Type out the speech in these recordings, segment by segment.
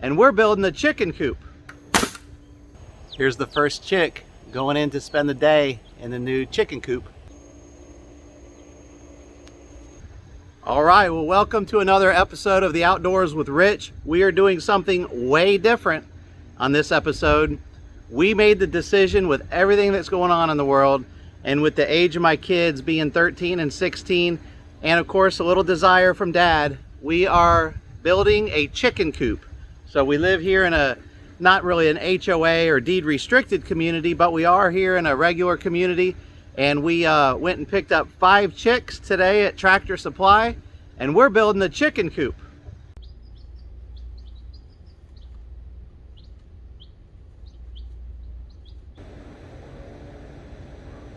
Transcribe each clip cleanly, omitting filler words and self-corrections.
and we're building a chicken coop. Here's the first chick going in to spend the day in the new chicken coop. All right, well, welcome to another episode of The Outdoors with Rich. We are doing something way different on this episode. We made the decision, with everything that's going on in the world, and with the age of my kids being 13 and 16, and of course a little desire from Dad, we are building a chicken coop. So we live here in a, not really an HOA or deed restricted community, but we are here in a regular community. And we went and picked up 5 chicks today at Tractor Supply, and we're building the chicken coop.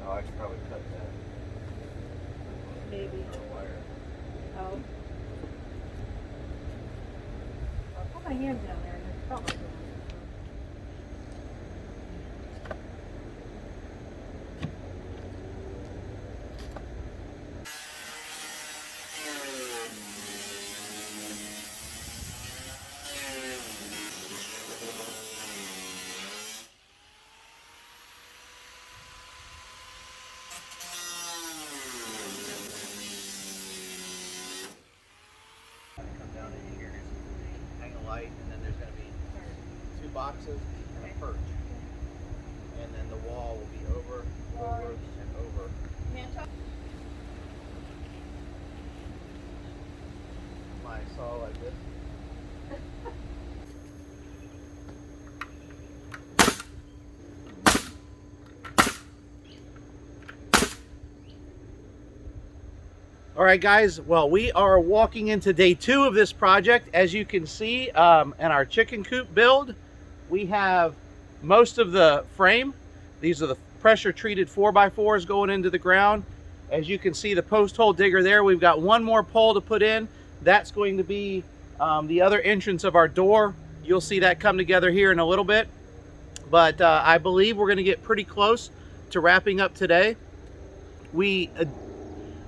Oh, I should probably cut that. Maybe. Oh. I'll put my hand down there and just cover it. Come down in here, hang a light, and then there's going to be 2 boxes and a perch. And then the wall will be over, and over. My saw like this. All right, guys, well, we are walking into day 2 of this project. As you can see, in our chicken coop build, we have most of the frame. These are the pressure treated 4x4s going into the ground. As you can see, the post hole digger there, we've got 1 more pole to put in. That's going to be the other entrance of our door. You'll see that come together here in a little bit. But I believe we're going to get pretty close to wrapping up today. We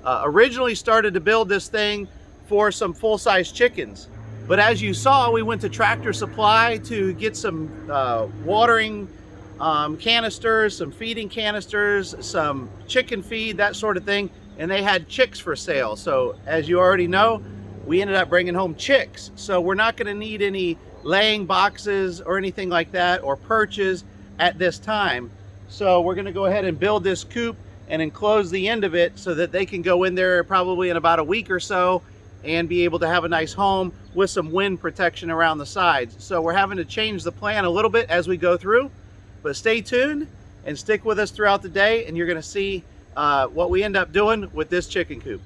originally started to build this thing for some full-size chickens, but as you saw, we went to Tractor Supply to get some watering canisters, some feeding canisters, some chicken feed, that sort of thing, and they had chicks for sale. So as you already know, we ended up bringing home chicks. So we're not going to need any laying boxes or anything like that, or perches at this time. So we're going to go ahead and build this coop and enclose the end of it so that they can go in there probably in about a week or so and be able to have a nice home with some wind protection around the sides. So we're having to change the plan a little bit as we go through, but stay tuned and stick with us throughout the day, and you're going to see what we end up doing with this chicken coop.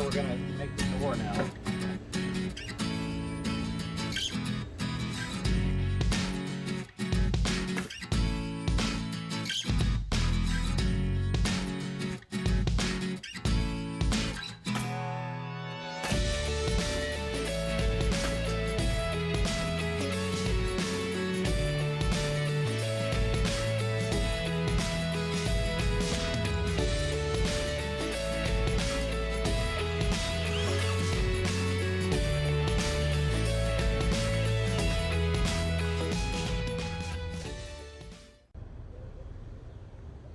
we're gonna make the door now.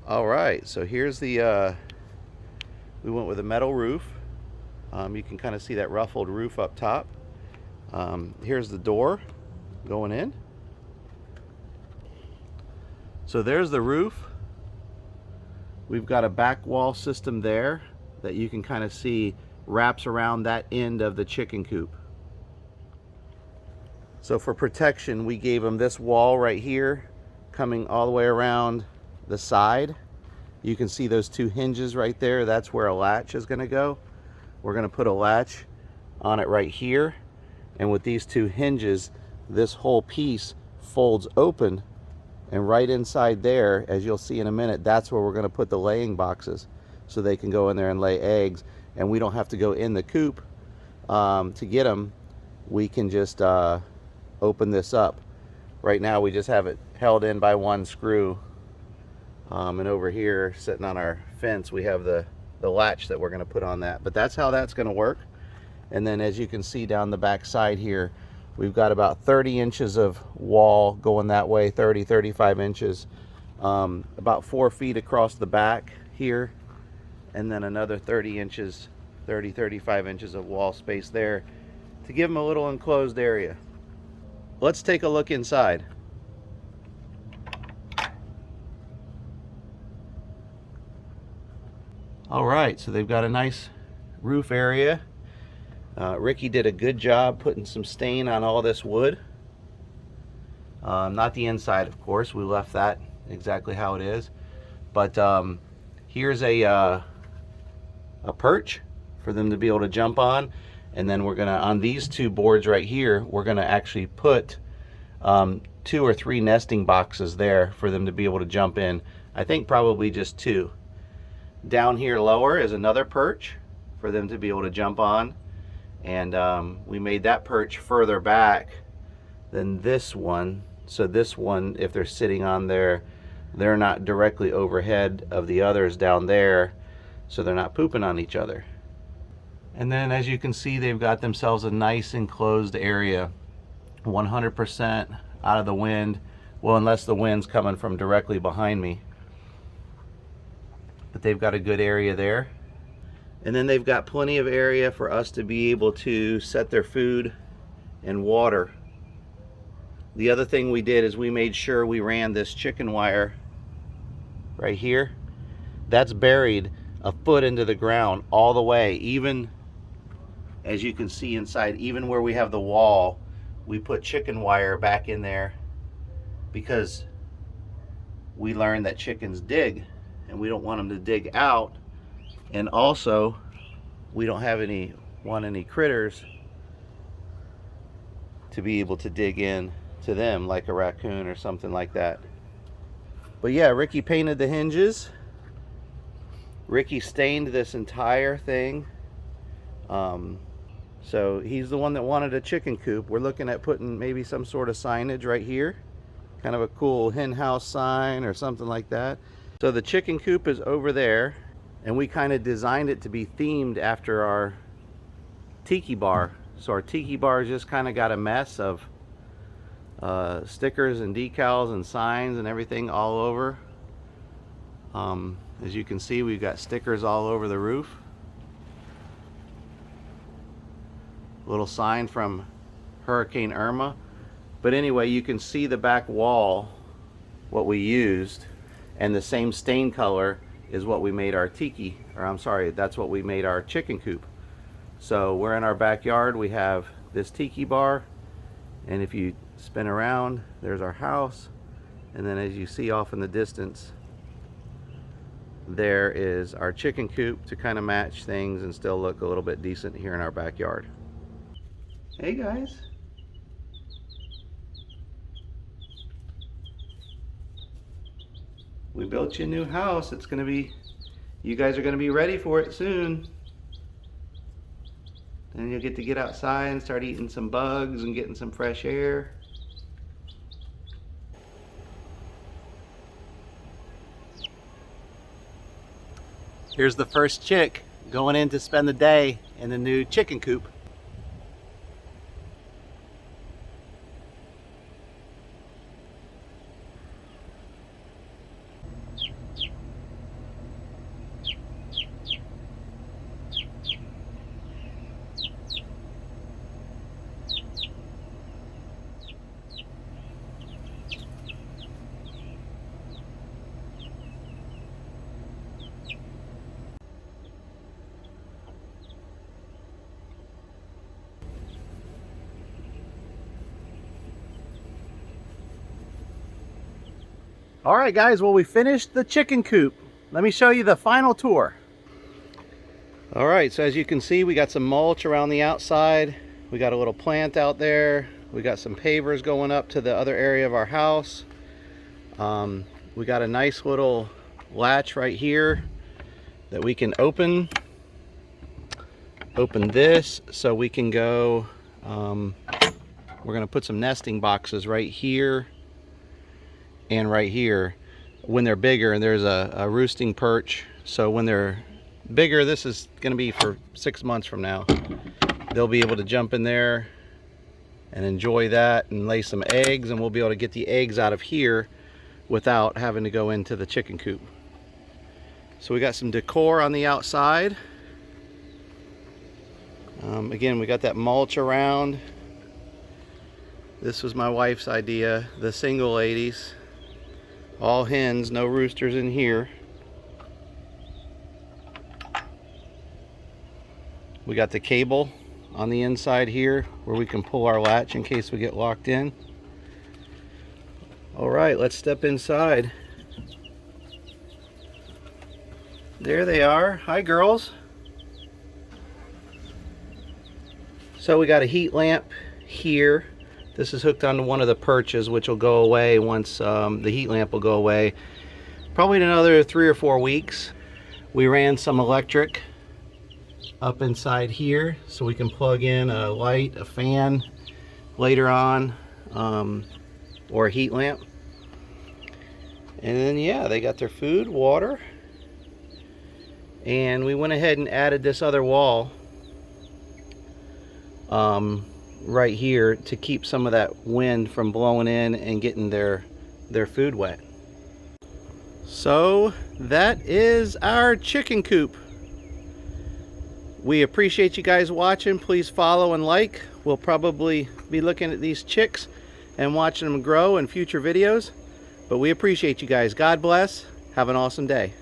All right, so here's the, we went with a metal roof. You can kind of see that ruffled roof up top. Here's the door going in. So there's the roof. We've got a back wall system there that you can kind of see wraps around that end of the chicken coop. So for protection, we gave them this wall right here coming all the way around the side. You can see those two hinges right there. That's where a latch is going to go. We're going to put a latch on it right here, and with these two hinges, this whole piece folds open, and right inside there, as you'll see in a minute, that's where we're going to put the laying boxes so they can go in there and lay eggs, and we don't have to go in the coop to get them. We can just open this up. Right now we just have it held in by one screw, and over here sitting on our fence we have the latch that we're going to put on that. But that's how that's going to work. And then as you can see down the back side here, we've got about 30 inches of wall going that way, 35 inches, about 4 feet across the back here, and then another 35 inches of wall space there to give them a little enclosed area. Let's take a look inside. All right, so they've got a nice roof area. Ricky did a good job putting some stain on all this wood. Not the inside, of course. We left that exactly how it is. But here's a perch for them to be able to jump on. And then we're gonna, on these two boards right here, we're gonna actually put 2 or 3 nesting boxes there for them to be able to jump in. I think probably just 2. Down here lower is another perch for them to be able to jump on. And we made that perch further back than this one. So this one, if they're sitting on there, they're not directly overhead of the others down there, so they're not pooping on each other. And then as you can see, they've got themselves a nice enclosed area, 100% out of the wind. Well, unless the wind's coming from directly behind me. But they've got a good area there. And then they've got plenty of area for us to be able to set their food and water. The other thing we did is we made sure we ran this chicken wire right here. That's buried a foot into the ground all the way. Even as you can see inside, even where we have the wall, we put chicken wire back in there because we learned that chickens dig and we don't want them to dig out. And also, we don't want any critters to be able to dig in to them, like a raccoon or something like that. But yeah, Ricky painted the hinges. Ricky stained this entire thing. So he's the one that wanted a chicken coop. We're looking at putting maybe some sort of signage right here. Kind of a cool hen house sign or something like that. So the chicken coop is over there, and we kind of designed it to be themed after our tiki bar. So our tiki bar just kind of got a mess of stickers and decals and signs and everything all over. As you can see, we've got stickers all over the roof. Little sign from Hurricane Irma. But anyway, you can see the back wall, what we used, and the same stain color is what we made our tiki, or I'm sorry, that's what we made our chicken coop. So we're in our backyard, we have this tiki bar, and if you spin around, there's our house, and then as you see off in the distance, there is our chicken coop to kind of match things and still look a little bit decent here in our backyard. Hey guys. We built you a new house. It's gonna be, you guys are gonna be ready for it soon. Then you'll get to get outside and start eating some bugs and getting some fresh air. Here's the first chick going in to spend the day in the new chicken coop. All right, guys, well, we finished the chicken coop. Let me show you the final tour. All right, so as you can see, we got some mulch around the outside. We got a little plant out there. We got some pavers going up to the other area of our house. We got a nice little latch right here that we can open this so we can go, we're gonna put some nesting boxes right here and right here when they're bigger, and there's a roosting perch. So when they're bigger, this is going to be for 6 months from now, they'll be able to jump in there and enjoy that and lay some eggs, and we'll be able to get the eggs out of here without having to go into the chicken coop. So we got some decor on the outside. Again, we got that mulch around. This was my wife's idea, the single ladies. All hens, no roosters in here. We got the cable on the inside here where we can pull our latch in case we get locked in. All right, let's step inside. There they are. Hi, girls. So we got a heat lamp here. This is hooked onto one of the perches, which will go away once the heat lamp will go away. Probably in another 3 or 4 weeks. We ran some electric up inside here so we can plug in a light, a fan later on, or a heat lamp. And then yeah, they got their food, water. And we went ahead and added this other wall right here to keep some of that wind from blowing in and getting their food wet. So that is our chicken coop. We appreciate you guys watching. Please follow and like. We'll probably be looking at these chicks and watching them grow in future videos. But we appreciate you guys. God bless. Have an awesome day.